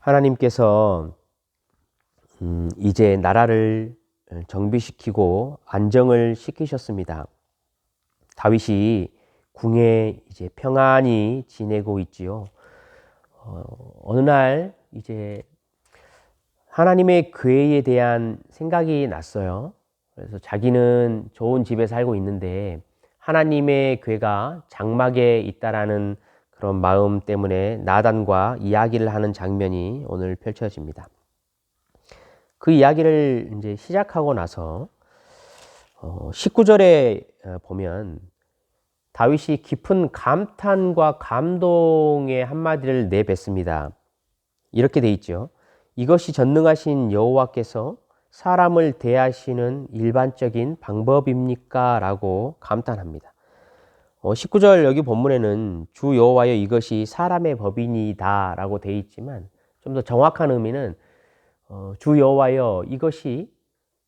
하나님께서 이제 나라를 정비시키고 안정을 시키셨습니다. 다윗이 궁에 이제 평안히 지내고 있지요. 어느 날 이제 하나님의 궤에 대한 생각이 났어요. 그래서 자기는 좋은 집에 살고 있는데 하나님의 궤가 장막에 있다라는 그런 마음 때문에 나단과 이야기를 하는 장면이 오늘 펼쳐집니다. 그 이야기를 이제 시작하고 나서 19절에 보면 다윗이 깊은 감탄과 감동의 한마디를 내뱉습니다. 이렇게 돼 있죠. 이것이 전능하신 여호와께서 사람을 대하시는 일반적인 방법입니까? 라고 감탄합니다. 19절 여기 본문에는 주 여호와여 이것이 사람의 법이니이다 라고 돼 있지만 좀 더 정확한 의미는 주 여호와여 이것이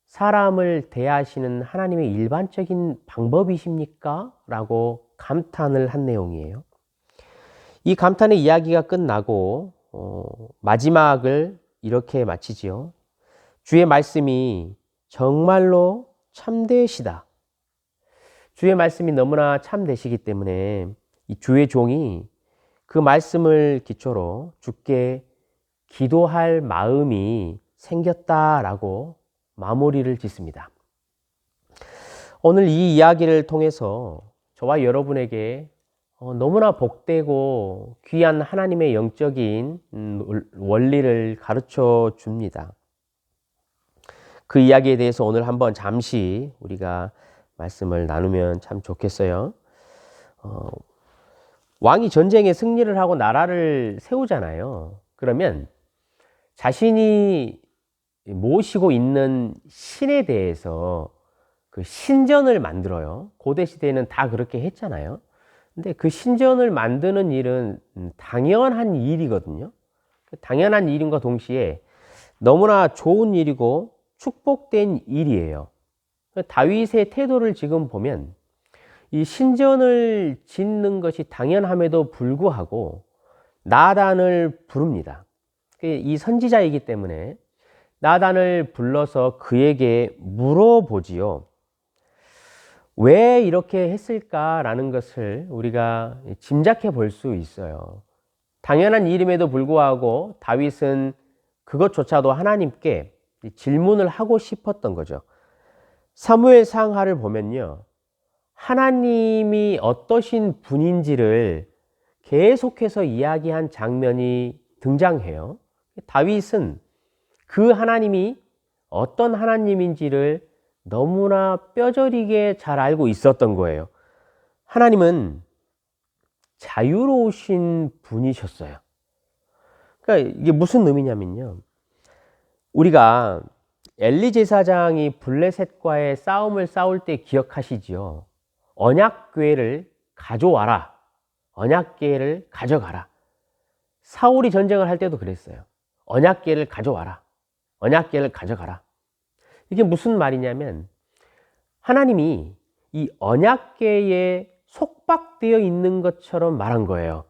사람을 대하시는 하나님의 일반적인 방법이십니까? 라고 감탄을 한 내용이에요. 이 감탄의 이야기가 끝나고 마지막을 이렇게 마치지요. 주의 말씀이 정말로 참되시다. 주의 말씀이 너무나 참되시기 때문에 이 주의 종이 그 말씀을 기초로 주께 기도할 마음이 생겼다라고 마무리를 짓습니다. 오늘 이 이야기를 통해서 저와 여러분에게 너무나 복되고 귀한 하나님의 영적인 원리를 가르쳐 줍니다. 그 이야기에 대해서 오늘 한번 잠시 우리가 말씀을 나누면 참 좋겠어요. 왕이 전쟁에 승리를 하고 나라를 세우잖아요. 그러면 자신이 모시고 있는 신에 대해서 그 신전을 만들어요. 고대 시대에는 다 그렇게 했잖아요. 근데 그 신전을 만드는 일은 당연한 일이거든요. 당연한 일인과 동시에 너무나 좋은 일이고 축복된 일이에요. 다윗의 태도를 지금 보면 이 신전을 짓는 것이 당연함에도 불구하고 나단을 부릅니다. 이 선지자이기 때문에 나단을 불러서 그에게 물어보지요. 왜 이렇게 했을까라는 것을 우리가 짐작해 볼 수 있어요. 당연한 일임에도 불구하고 다윗은 그것조차도 하나님께 질문을 하고 싶었던 거죠. 사무엘 상하를 보면요. 하나님이 어떠신 분인지를 계속해서 이야기한 장면이 등장해요. 다윗은 그 하나님이 어떤 하나님인지를 너무나 뼈저리게 잘 알고 있었던 거예요. 하나님은 자유로우신 분이셨어요. 그러니까 이게 무슨 의미냐면요. 우리가 엘리 제사장이 블레셋과의 싸움을 싸울 때 기억하시지요. 언약궤를 가져와라. 언약궤를 가져가라. 사울이 전쟁을 할 때도 그랬어요. 언약궤를 가져와라. 언약궤를 가져가라. 이게 무슨 말이냐면 하나님이 이 언약궤에 속박되어 있는 것처럼 말한 거예요.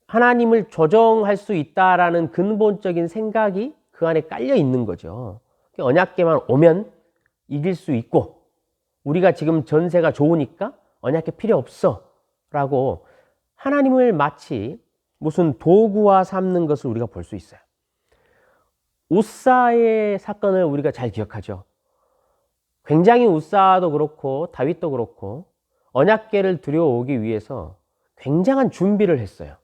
하나님을 조정할 수 있다라는 근본적인 생각이 그 안에 깔려 있는 거죠. 언약궤만 오면 이길 수 있고 우리가 지금 전세가 좋으니까 언약궤 필요 없어 라고 하나님을 마치 무슨 도구화 삼는 것을 우리가 볼 수 있어요. 웃사의 사건을 우리가 잘 기억하죠. 굉장히 웃사도 그렇고 다윗도 그렇고 언약궤를 들여오기 위해서 굉장한 준비를 했어요.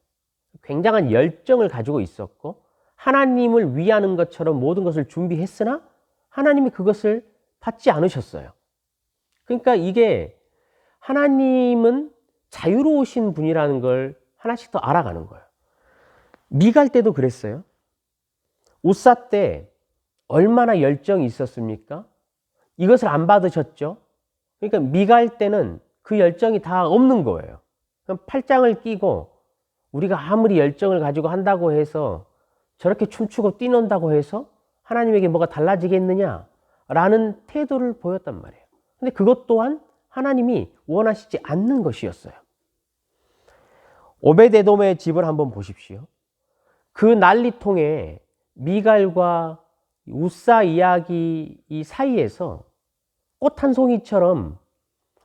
굉장한 열정을 가지고 있었고 하나님을 위하는 것처럼 모든 것을 준비했으나 하나님이 그것을 받지 않으셨어요. 그러니까 이게 하나님은 자유로우신 분이라는 걸 하나씩 더 알아가는 거예요. 미갈 때도 그랬어요. 웃사 때 얼마나 열정이 있었습니까? 이것을 안 받으셨죠? 그러니까 미갈 때는 그 열정이 다 없는 거예요. 그럼 팔짱을 끼고 우리가 아무리 열정을 가지고 한다고 해서 저렇게 춤추고 뛰논다고 해서 하나님에게 뭐가 달라지겠느냐라는 태도를 보였단 말이에요. 근데 그것 또한 하나님이 원하시지 않는 것이었어요. 오베데돔의 집을 한번 보십시오. 그 난리통에 미갈과 우사 이야기 이 사이에서 꽃 한 송이처럼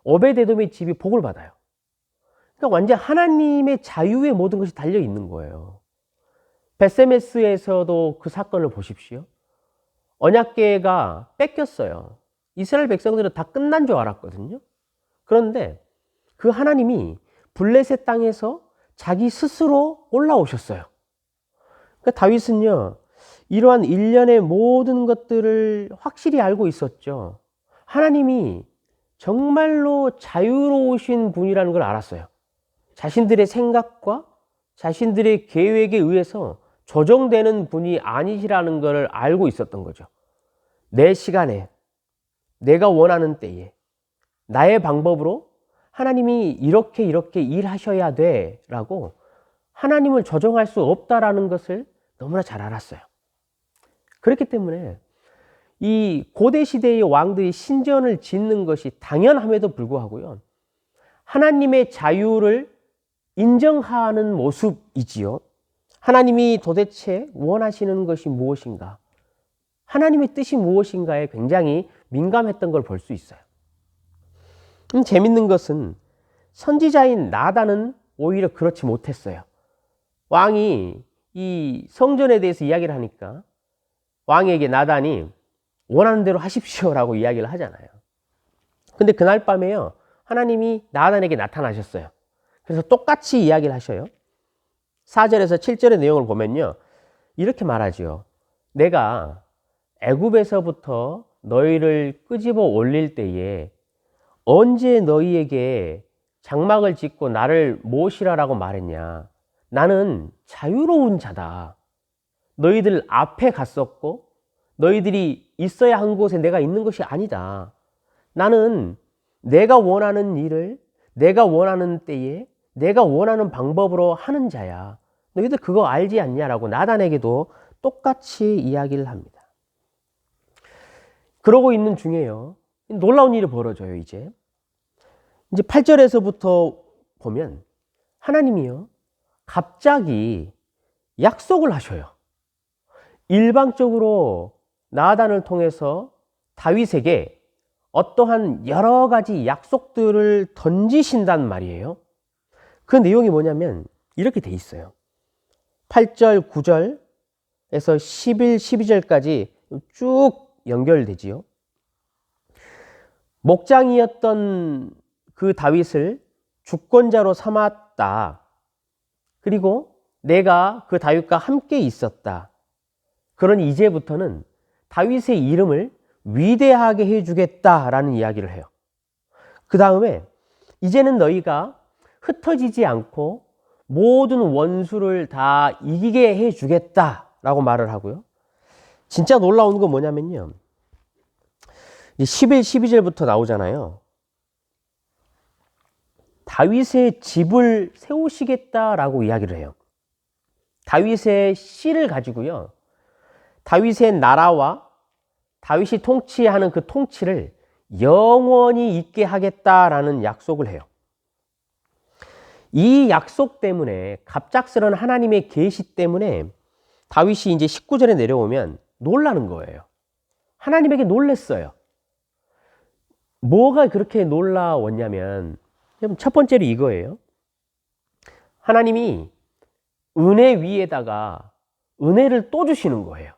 오베데돔의 집이 복을 받아요. 그러니까 완전 하나님의 자유에 모든 것이 달려 있는 거예요. 벳세메스에서도 그 사건을 보십시오. 언약궤가 뺏겼어요. 이스라엘 백성들은 다 끝난 줄 알았거든요. 그런데 그 하나님이 블레셋 땅에서 자기 스스로 올라오셨어요. 그러니까 다윗은요, 이러한 일련의 모든 것들을 확실히 알고 있었죠. 하나님이 정말로 자유로우신 분이라는 걸 알았어요. 자신들의 생각과 자신들의 계획에 의해서 조정되는 분이 아니시라는 걸 알고 있었던 거죠. 내 시간에, 내가 원하는 때에, 나의 방법으로 하나님이 이렇게 일하셔야 돼 라고 하나님을 조정할 수 없다라는 것을 너무나 잘 알았어요. 그렇기 때문에 이 고대 시대의 왕들이 신전을 짓는 것이 당연함에도 불구하고요, 하나님의 자유를 인정하는 모습이지요. 하나님이 도대체 원하시는 것이 무엇인가, 하나님의 뜻이 무엇인가에 굉장히 민감했던 걸 볼 수 있어요. 재밌는 것은 선지자인 나단은 오히려 그렇지 못했어요. 왕이 이 성전에 대해서 이야기를 하니까 왕에게 나단이 원하는 대로 하십시오라고 이야기를 하잖아요. 근데 그날 밤에요, 하나님이 나단에게 나타나셨어요. 그래서 똑같이 이야기를 하셔요. 4절에서 7절의 내용을 보면요, 이렇게 말하죠. 내가 애굽에서부터 너희를 끄집어 올릴 때에 언제 너희에게 장막을 짓고 나를 모시라라고 말했냐. 나는 자유로운 자다. 너희들 앞에 갔었고 너희들이 있어야 한 곳에 내가 있는 것이 아니다. 나는 내가 원하는 일을 내가 원하는 때에 내가 원하는 방법으로 하는 자야. 너희들 그거 알지 않냐라고 나단에게도 똑같이 이야기를 합니다. 그러고 있는 중에요, 놀라운 일이 벌어져요. 이제 8절에서부터 보면 하나님이요, 갑자기 약속을 하셔요. 일방적으로 나단을 통해서 다윗에게 어떠한 여러 가지 약속들을 던지신단 말이에요. 그 내용이 뭐냐면 이렇게 돼 있어요. 8절, 9절에서 11, 12절까지 쭉 연결되지요. 목장이었던 그 다윗을 주권자로 삼았다. 그리고 내가 그 다윗과 함께 있었다. 그러니 이제부터는 다윗의 이름을 위대하게 해주겠다라는 이야기를 해요. 그 다음에 이제는 너희가 흩어지지 않고 모든 원수를 다 이기게 해주겠다라고 말을 하고요. 진짜 놀라운 건 뭐냐면요, 11, 12절부터 나오잖아요. 다윗의 집을 세우시겠다라고 이야기를 해요. 다윗의 씨를 가지고요, 다윗의 나라와 다윗이 통치하는 그 통치를 영원히 있게 하겠다라는 약속을 해요. 이 약속 때문에, 갑작스러운 하나님의 계시 때문에 다윗이 이제 19절에 내려오면 놀라는 거예요. 하나님에게 놀랬어요. 뭐가 그렇게 놀라웠냐면 첫 번째로 이거예요. 하나님이 은혜 위에다가 은혜를 또 주시는 거예요.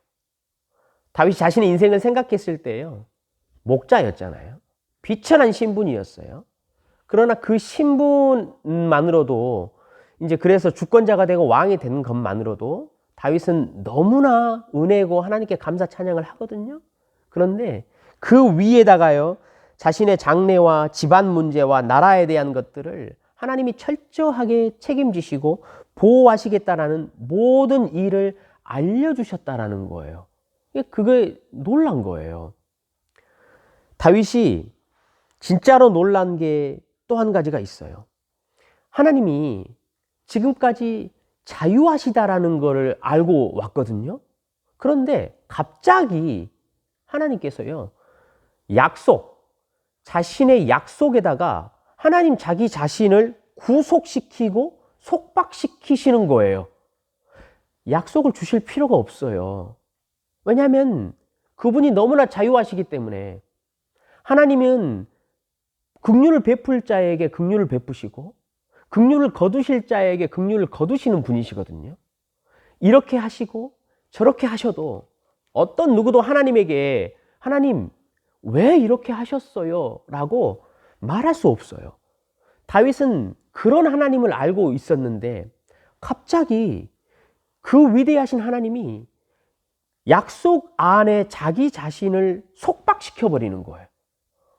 다윗이 자신의 인생을 생각했을 때요, 목자였잖아요. 비천한 신분이었어요. 그러나 그 신분만으로도, 이제 그래서 주권자가 되고 왕이 된 것만으로도 다윗은 너무나 은혜고 하나님께 감사 찬양을 하거든요. 그런데 그 위에다가요, 자신의 장래와 집안 문제와 나라에 대한 것들을 하나님이 철저하게 책임지시고 보호하시겠다라는 모든 일을 알려주셨다라는 거예요. 그게 놀란 거예요. 다윗이 진짜로 놀란 게 또 한 가지가 있어요. 하나님이 지금까지 자유하시다라는 것을 알고 왔거든요. 그런데 갑자기 하나님께서요, 자신의 약속에다가 하나님 자기 자신을 구속시키고 속박시키시는 거예요. 약속을 주실 필요가 없어요. 왜냐하면 그분이 너무나 자유하시기 때문에. 하나님은 긍휼을 베풀 자에게 긍휼을 베푸시고 긍휼을 거두실 자에게 긍휼을 거두시는 분이시거든요. 이렇게 하시고 저렇게 하셔도 어떤 누구도 하나님에게 하나님 왜 이렇게 하셨어요? 라고 말할 수 없어요. 다윗은 그런 하나님을 알고 있었는데 갑자기 그 위대하신 하나님이 약속 안에 자기 자신을 속박시켜 버리는 거예요.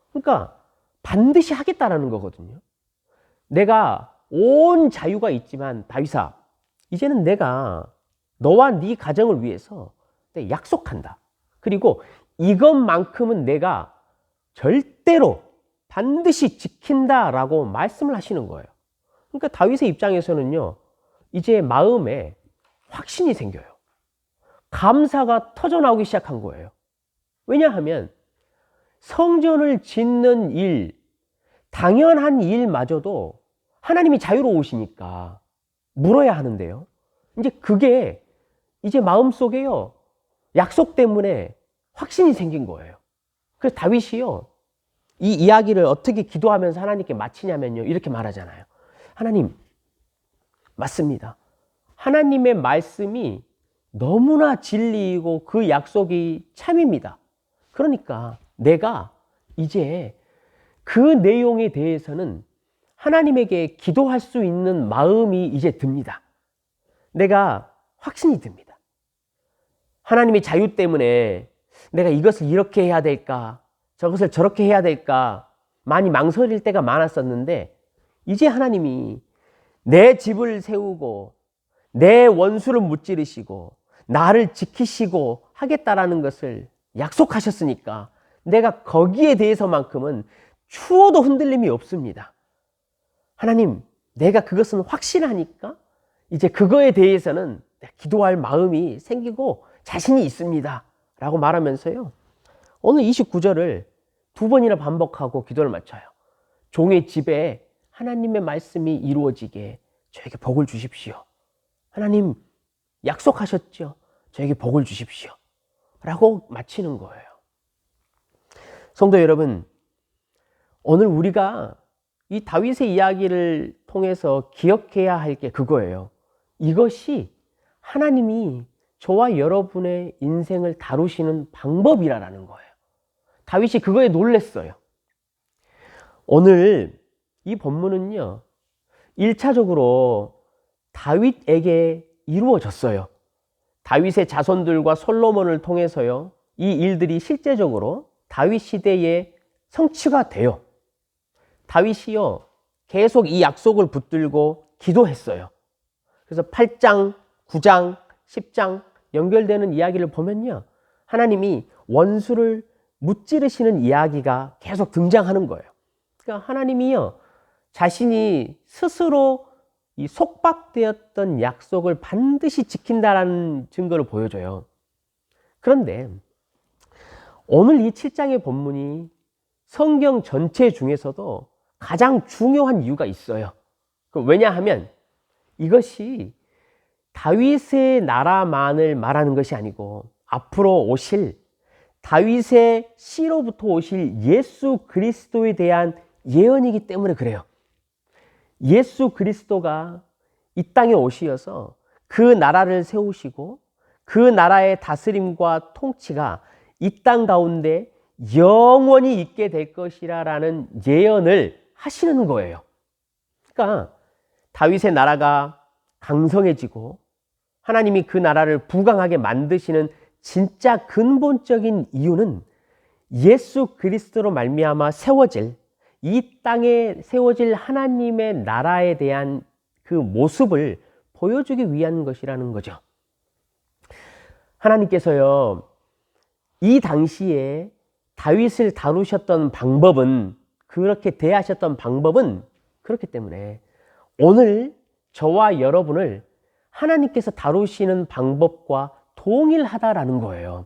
그러니까 반드시 하겠다라는 거거든요. 내가 온 자유가 있지만 다윗아, 이제는 내가 너와 네 가정을 위해서 약속한다. 그리고 이것만큼은 내가 절대로 반드시 지킨다라고 말씀을 하시는 거예요. 그러니까 다윗의 입장에서는요, 이제 마음에 확신이 생겨요. 감사가 터져나오기 시작한 거예요. 왜냐하면 성전을 짓는 일, 당연한 일마저도 하나님이 자유로우시니까 물어야 하는데요. 이제 그게 이제 마음속에요, 약속 때문에 확신이 생긴 거예요. 그래서 다윗이요, 이 이야기를 어떻게 기도하면서 하나님께 마치냐면요, 이렇게 말하잖아요. 하나님, 맞습니다. 하나님의 말씀이 너무나 진리이고 그 약속이 참입니다. 그러니까 내가 이제 그 내용에 대해서는 하나님에게 기도할 수 있는 마음이 이제 듭니다. 내가 확신이 듭니다. 하나님의 자유 때문에 내가 이것을 이렇게 해야 될까, 저것을 저렇게 해야 될까 많이 망설일 때가 많았었는데 이제 하나님이 내 집을 세우고 내 원수를 무찌르시고 나를 지키시고 하겠다라는 것을 약속하셨으니까 내가 거기에 대해서만큼은 추워도 흔들림이 없습니다. 하나님, 내가 그것은 확실하니까 이제 그거에 대해서는 기도할 마음이 생기고 자신이 있습니다 라고 말하면서요, 오늘 29절을 두 번이나 반복하고 기도를 마쳐요. 종의 집에 하나님의 말씀이 이루어지게 저에게 복을 주십시오. 하나님 약속하셨죠. 저에게 복을 주십시오 라고 마치는 거예요. 성도 여러분, 오늘 우리가 이 다윗의 이야기를 통해서 기억해야 할 게 그거예요. 이것이 하나님이 저와 여러분의 인생을 다루시는 방법이라는 거예요. 다윗이 그거에 놀랐어요. 오늘 이 본문은요, 1차적으로 다윗에게 이루어졌어요. 다윗의 자손들과 솔로몬을 통해서요, 이 일들이 실제적으로 다윗 시대에 성취가 돼요. 다윗이요, 계속 이 약속을 붙들고 기도했어요. 그래서 8장, 9장, 10장 연결되는 이야기를 보면요, 하나님이 원수를 무찌르시는 이야기가 계속 등장하는 거예요. 그러니까 하나님이요, 자신이 스스로 이 속박되었던 약속을 반드시 지킨다라는 증거를 보여줘요. 그런데 오늘 이 7장의 본문이 성경 전체 중에서도 가장 중요한 이유가 있어요. 왜냐하면 이것이 다윗의 나라만을 말하는 것이 아니고 앞으로 오실 다윗의 씨로부터 오실 예수 그리스도에 대한 예언이기 때문에 그래요. 예수 그리스도가 이 땅에 오시어서 그 나라를 세우시고 그 나라의 다스림과 통치가 이 땅 가운데 영원히 있게 될 것이라는 예언을 하시는 거예요. 그러니까 다윗의 나라가 강성해지고 하나님이 그 나라를 부강하게 만드시는 진짜 근본적인 이유는 예수 그리스도로 말미암아 세워질, 이 땅에 세워질 하나님의 나라에 대한 그 모습을 보여주기 위한 것이라는 거죠. 하나님께서요, 이 당시에 다윗을 다루셨던 방법은, 그렇게 대하셨던 방법은 그렇기 때문에 오늘 저와 여러분을 하나님께서 다루시는 방법과 동일하다라는 거예요.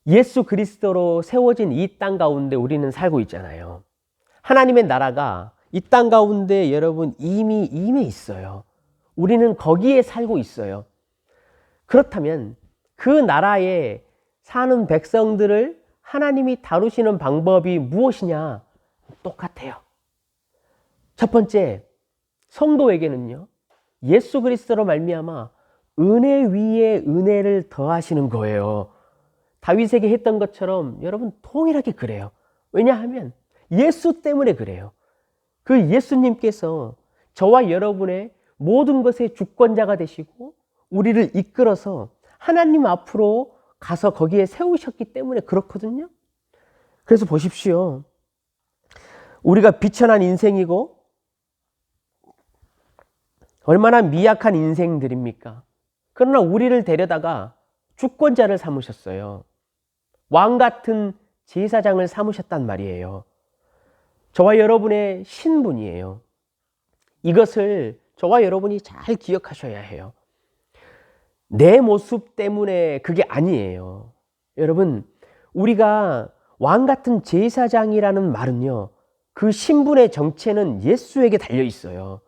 예수 그리스도로 세워진 이 땅 가운데 우리는 살고 있잖아요. 하나님의 나라가 이 땅 가운데 여러분 이미 임해 있어요. 우리는 거기에 살고 있어요. 그렇다면 그 나라에 사는 백성들을 하나님이 다루시는 방법이 무엇이냐? 똑같아요. 첫 번째, 성도에게는요, 예수 그리스도로 말미암아 은혜 위에 은혜를 더하시는 거예요. 다윗에게 했던 것처럼 여러분 동일하게 그래요. 왜냐하면 예수 때문에 그래요. 그 예수님께서 저와 여러분의 모든 것의 주권자가 되시고 우리를 이끌어서 하나님 앞으로 가서 거기에 세우셨기 때문에 그렇거든요. 그래서 보십시오. 우리가 비천한 인생이고 얼마나 미약한 인생들입니까? 그러나 우리를 데려다가 주권자를 삼으셨어요. 왕 같은 제사장을 삼으셨단 말이에요. 저와 여러분의 신분이에요. 이것을 저와 여러분이 잘 기억하셔야 해요. 내 모습 때문에 그게 아니에요. 여러분, 우리가 왕 같은 제사장이라는 말은요, 그 신분의 정체는 예수에게 달려 있어요.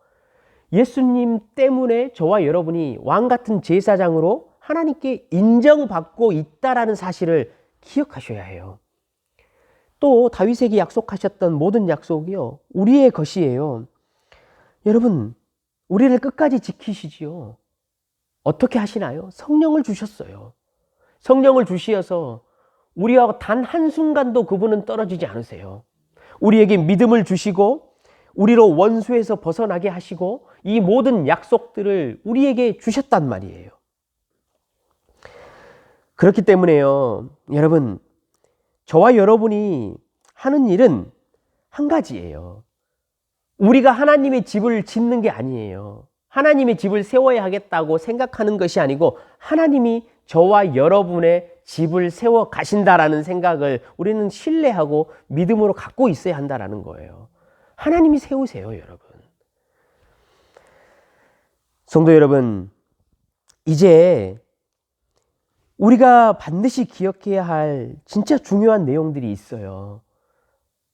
예수님 때문에 저와 여러분이 왕 같은 제사장으로 하나님께 인정받고 있다라는 사실을 기억하셔야 해요. 또 다윗에게 약속하셨던 모든 약속이요, 우리의 것이에요. 여러분, 우리를 끝까지 지키시지요. 어떻게 하시나요? 성령을 주셨어요. 성령을 주시어서 우리하고 단 한순간도 그분은 떨어지지 않으세요. 우리에게 믿음을 주시고 우리로 원수에서 벗어나게 하시고 이 모든 약속들을 우리에게 주셨단 말이에요. 그렇기 때문에요, 여러분, 저와 여러분이 하는 일은 한 가지예요. 우리가 하나님의 집을 짓는 게 아니에요. 하나님의 집을 세워야 하겠다고 생각하는 것이 아니고 하나님이 저와 여러분의 집을 세워 가신다라는 생각을 우리는 신뢰하고 믿음으로 갖고 있어야 한다라는 거예요. 하나님이 세우세요, 여러분. 성도 여러분, 이제 우리가 반드시 기억해야 할 진짜 중요한 내용들이 있어요.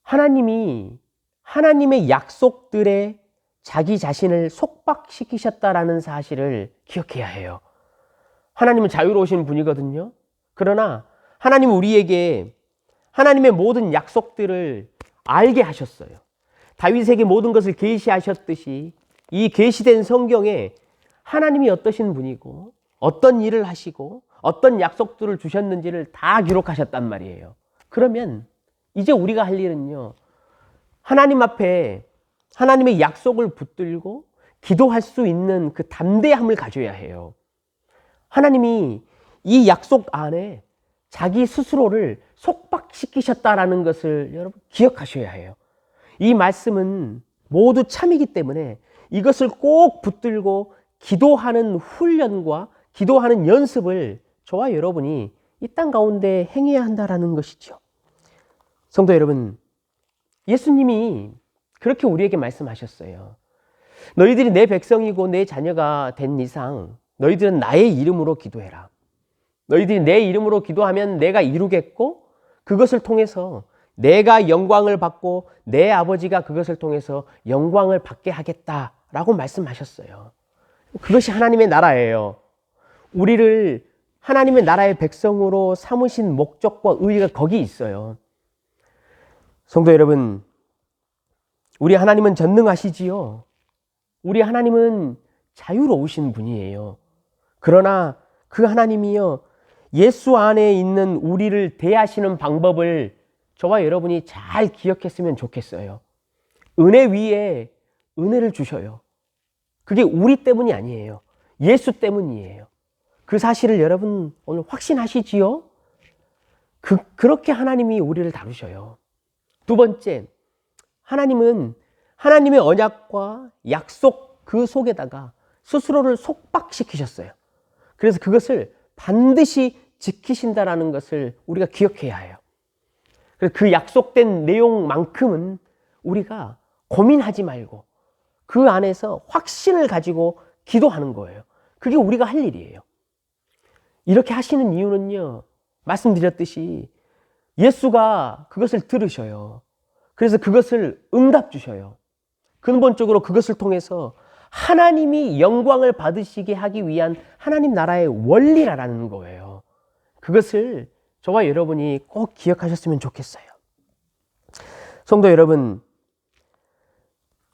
하나님이 하나님의 약속들에 자기 자신을 속박시키셨다라는 사실을 기억해야 해요. 하나님은 자유로우신 분이거든요. 그러나 하나님은 우리에게 하나님의 모든 약속들을 알게 하셨어요. 다윗에게 모든 것을 계시하셨듯이 이 계시된 성경에 하나님이 어떠신 분이고 어떤 일을 하시고 어떤 약속들을 주셨는지를 다 기록하셨단 말이에요. 그러면 이제 우리가 할 일은요, 하나님 앞에 하나님의 약속을 붙들고 기도할 수 있는 그 담대함을 가져야 해요. 하나님이 이 약속 안에 자기 스스로를 속박시키셨다라는 것을 여러분 기억하셔야 해요. 이 말씀은 모두 참이기 때문에 이것을 꼭 붙들고 기도하는 훈련과 기도하는 연습을 저와 여러분이 이 땅 가운데 행해야 한다는 것이죠. 성도 여러분, 예수님이 그렇게 우리에게 말씀하셨어요. 너희들이 내 백성이고 내 자녀가 된 이상 너희들은 나의 이름으로 기도해라. 너희들이 내 이름으로 기도하면 내가 이루겠고 그것을 통해서 내가 영광을 받고 내 아버지가 그것을 통해서 영광을 받게 하겠다라고 말씀하셨어요. 그것이 하나님의 나라예요. 우리를 하나님의 나라의 백성으로 삼으신 목적과 의의가 거기 있어요. 성도 여러분, 우리 하나님은 전능하시지요. 우리 하나님은 자유로우신 분이에요. 그러나 그 하나님이요, 예수 안에 있는 우리를 대하시는 방법을 저와 여러분이 잘 기억했으면 좋겠어요. 은혜 위에 은혜를 주셔요. 그게 우리 때문이 아니에요. 예수 때문이에요. 그 사실을 여러분 오늘 확신하시지요? 그렇게 하나님이 우리를 다루셔요. 두 번째, 하나님은 하나님의 언약과 약속 그 속에다가 스스로를 속박시키셨어요. 그래서 그것을 반드시 지키신다라는 것을 우리가 기억해야 해요. 그 약속된 내용만큼은 우리가 고민하지 말고 그 안에서 확신을 가지고 기도하는 거예요. 그게 우리가 할 일이에요. 이렇게 하시는 이유는요, 말씀드렸듯이 예수가 그것을 들으셔요. 그래서 그것을 응답 주셔요. 근본적으로 그것을 통해서 하나님이 영광을 받으시게 하기 위한 하나님 나라의 원리라는 거예요. 그것을 저와 여러분이 꼭 기억하셨으면 좋겠어요. 성도 여러분,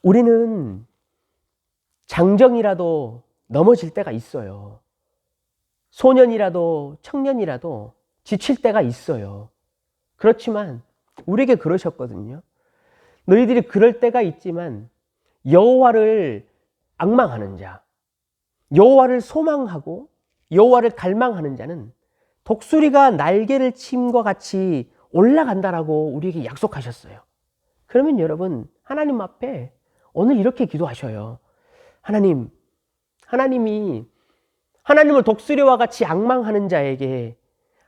우리는 장정이라도 넘어질 때가 있어요. 소년이라도 청년이라도 지칠 때가 있어요. 그렇지만 우리에게 그러셨거든요. 너희들이 그럴 때가 있지만 여호와를 앙망하는 자, 여호와를 소망하고 여호와를 갈망하는 자는 독수리가 날개를 침과 같이 올라간다라고 우리에게 약속하셨어요. 그러면 여러분, 하나님 앞에 오늘 이렇게 기도하셔요. 하나님이 하나님을 독수리와 같이 앙망하는 자에게,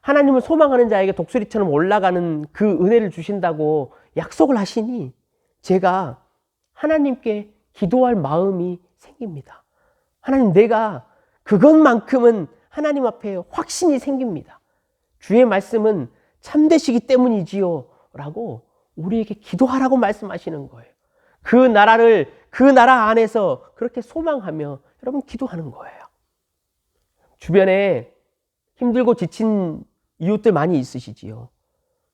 하나님을 소망하는 자에게 독수리처럼 올라가는 그 은혜를 주신다고 약속을 하시니 제가 하나님께 기도할 마음이 생깁니다. 하나님, 내가 그것만큼은 하나님 앞에 확신이 생깁니다. 주의 말씀은 참되시기 때문이지요 라고 우리에게 기도하라고 말씀하시는 거예요. 그 나라 안에서 그렇게 소망하며 여러분 기도하는 거예요. 주변에 힘들고 지친 이웃들 많이 있으시지요.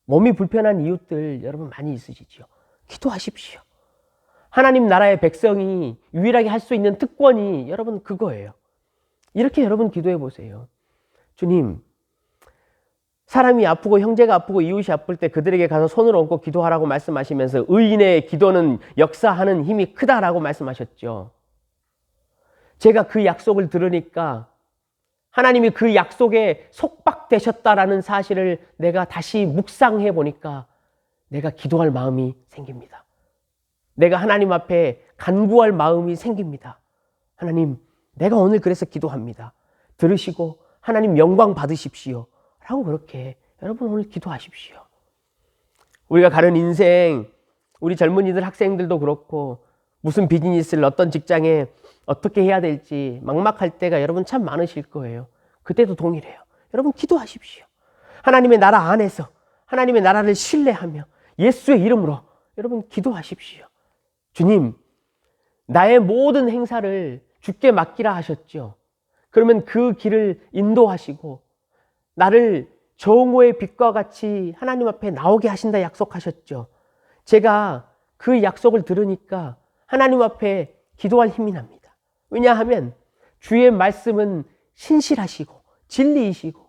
몸이 불편한 이웃들 여러분 많이 있으시지요. 기도하십시오. 하나님 나라의 백성이 유일하게 할 수 있는 특권이 여러분 그거예요. 이렇게 여러분 기도해 보세요. 주님, 사람이 아프고 형제가 아프고 이웃이 아플 때 그들에게 가서 손을 얹고 기도하라고 말씀하시면서 의인의 기도는 역사하는 힘이 크다라고 말씀하셨죠. 제가 그 약속을 들으니까 하나님이 그 약속에 속박되셨다라는 사실을 내가 다시 묵상해 보니까 내가 기도할 마음이 생깁니다. 내가 하나님 앞에 간구할 마음이 생깁니다. 하나님, 내가 오늘 그래서 기도합니다. 들으시고 하나님 영광 받으십시오 라고 그렇게 여러분 오늘 기도하십시오. 우리가 가는 인생, 우리 젊은이들 학생들도 그렇고 무슨 비즈니스를 어떤 직장에 어떻게 해야 될지 막막할 때가 여러분 참 많으실 거예요. 그때도 동일해요. 여러분 기도하십시오. 하나님의 나라 안에서 하나님의 나라를 신뢰하며 예수의 이름으로 여러분 기도하십시오. 주님, 나의 모든 행사를 주께 맡기라 하셨죠. 그러면 그 길을 인도하시고 나를 정오의 빛과 같이 하나님 앞에 나오게 하신다 약속하셨죠. 제가 그 약속을 들으니까 하나님 앞에 기도할 힘이 납니다. 왜냐하면 주의 말씀은 신실하시고 진리이시고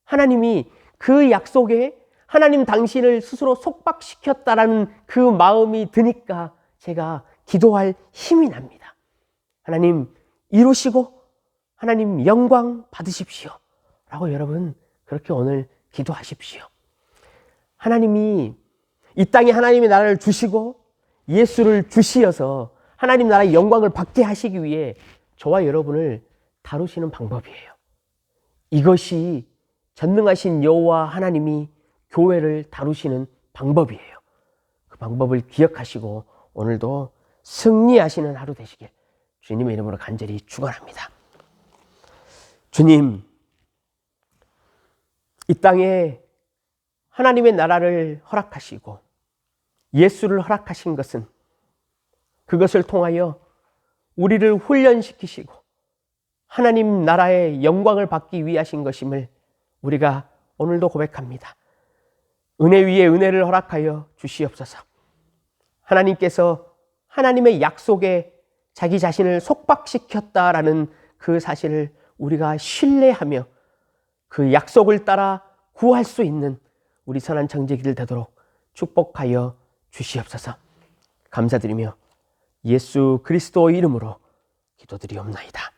하나님이 그 약속에 하나님 당신을 스스로 속박시켰다라는 그 마음이 드니까 제가 기도할 힘이 납니다. 하나님 이루시고 하나님 영광 받으십시오 라고 여러분 그렇게 오늘 기도하십시오. 하나님이 이 땅에 하나님의 나라를 주시고 예수를 주시어서 하나님 나라의 영광을 받게 하시기 위해 저와 여러분을 다루시는 방법이에요. 이것이 전능하신 여호와 하나님이 교회를 다루시는 방법이에요. 그 방법을 기억하시고 오늘도 승리하시는 하루 되시길 주님의 이름으로 간절히 축원합니다. 주님, 이 땅에 하나님의 나라를 허락하시고 예수를 허락하신 것은 그것을 통하여 우리를 훈련시키시고 하나님 나라의 영광을 받기 위하신 것임을 우리가 오늘도 고백합니다. 은혜 위에 은혜를 허락하여 주시옵소서. 하나님께서 하나님의 약속에 자기 자신을 속박시켰다라는 그 사실을 우리가 신뢰하며 그 약속을 따라 구할 수 있는 우리 선한 청지기들 되도록 축복하여 주시옵소서. 감사드리며 예수 그리스도의 이름으로 기도드리옵나이다.